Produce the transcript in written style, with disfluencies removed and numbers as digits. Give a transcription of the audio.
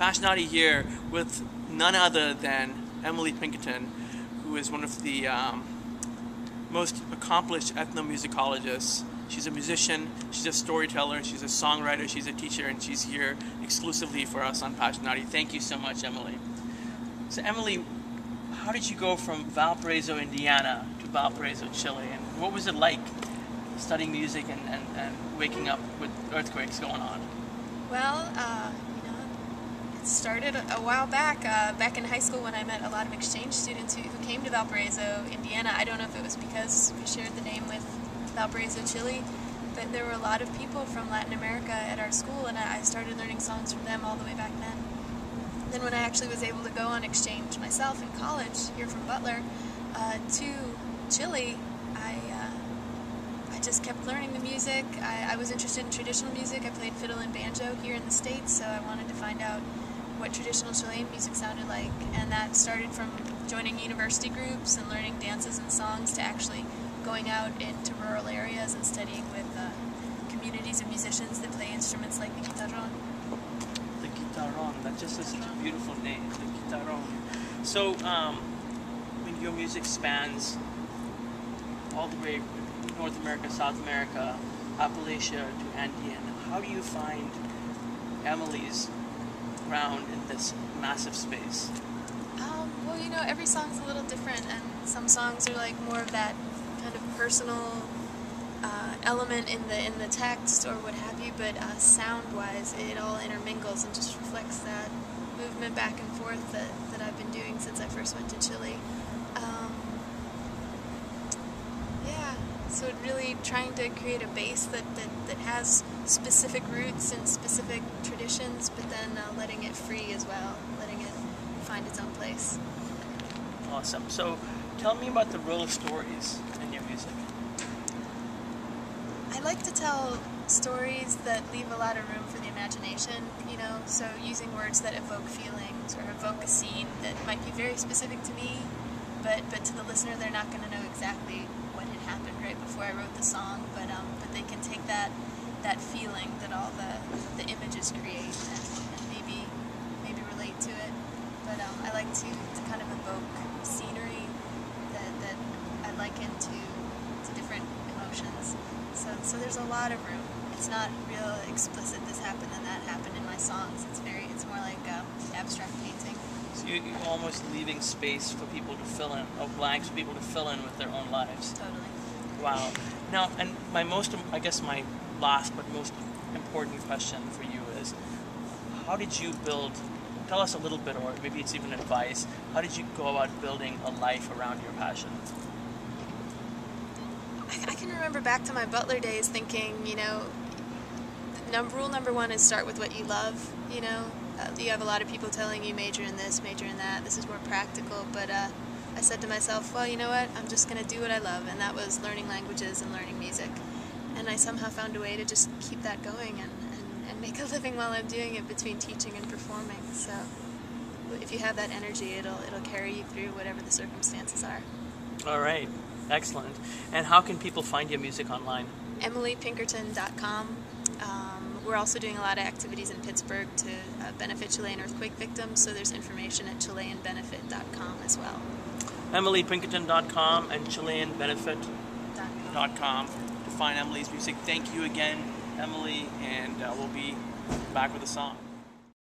Passionati here with none other than Emily Pinkerton, who is one of the most accomplished ethnomusicologists. She's a musician, she's a storyteller, she's a songwriter, she's a teacher, and she's here exclusively for us on Passionati. Thank you so much, Emily. So Emily, how did you go from Valparaiso, Indiana to Valparaiso, Chile, and what was it like studying music and waking up with earthquakes going on? Well, it started a while back, back in high school when I met a lot of exchange students who came to Valparaiso, Indiana. I don't know if it was because we shared the name with Valparaiso, Chile, but there were a lot of people from Latin America at our school, and I started learning songs from them all the way back then. Then when I actually was able to go on exchange myself in college, here from Butler, to Chile, I just kept learning the music. I was interested in traditional music. I played fiddle and banjo here in the States, so I wanted to find out what traditional Chilean music sounded like, and that started from joining university groups and learning dances and songs to actually going out into rural areas and studying with communities of musicians that play instruments like the guitarrón. The guitarrón, that just is such a beautiful name, the guitarrón. So, when your music spans all the way North America, South America, Appalachia to Andean, how do you find Emily's ground in this massive space? Well, you know, every song's a little different, and some songs are like more of that kind of personal element in the text or what have you, but sound-wise, it all intermingles and just reflects that movement back and forth that I've been doing since I first went to Chile. So really trying to create a base that has specific roots and specific traditions, but then letting it free as well, letting it find its own place. Awesome. So tell me about the role of stories in your music. I like to tell stories that leave a lot of room for the imagination, you know, so using words that evoke feelings or evoke a scene that might be very specific to me, but to the listener they're not going to know exactly what had happened right before I wrote the song, but they can take that feeling that all the images create and maybe relate to it. But I like to kind of evoke scenery that I liken to different emotions. So there's a lot of room. It's not real explicit, this happened and that happened in my songs. It's more like abstract painting. So you're almost leaving space for people to fill in, or blanks for people to fill in with their own lives. Totally. Wow. Now, and my last but most important question for you is, how did you build, tell us a little bit, or maybe it's even advice, how did you go about building a life around your passion? I can remember back to my Butler days thinking, you know, rule number one is start with what you love, you know. You have a lot of people telling you major in this, major in that, this is more practical, but I said to myself, well, you know what, I'm just going to do what I love, and that was learning languages and learning music. And I somehow found a way to just keep that going and make a living while I'm doing it between teaching and performing. So if you have that energy, it'll carry you through whatever the circumstances are. All right, excellent. And how can people find your music online? EmilyPinkerton.com. We're also doing a lot of activities in Pittsburgh to benefit Chilean earthquake victims, so there's information at ChileanBenefit.com as well. EmilyPinkerton.com and ChileanBenefit.com to find Emily's music. Thank you again, Emily, and we'll be back with a song.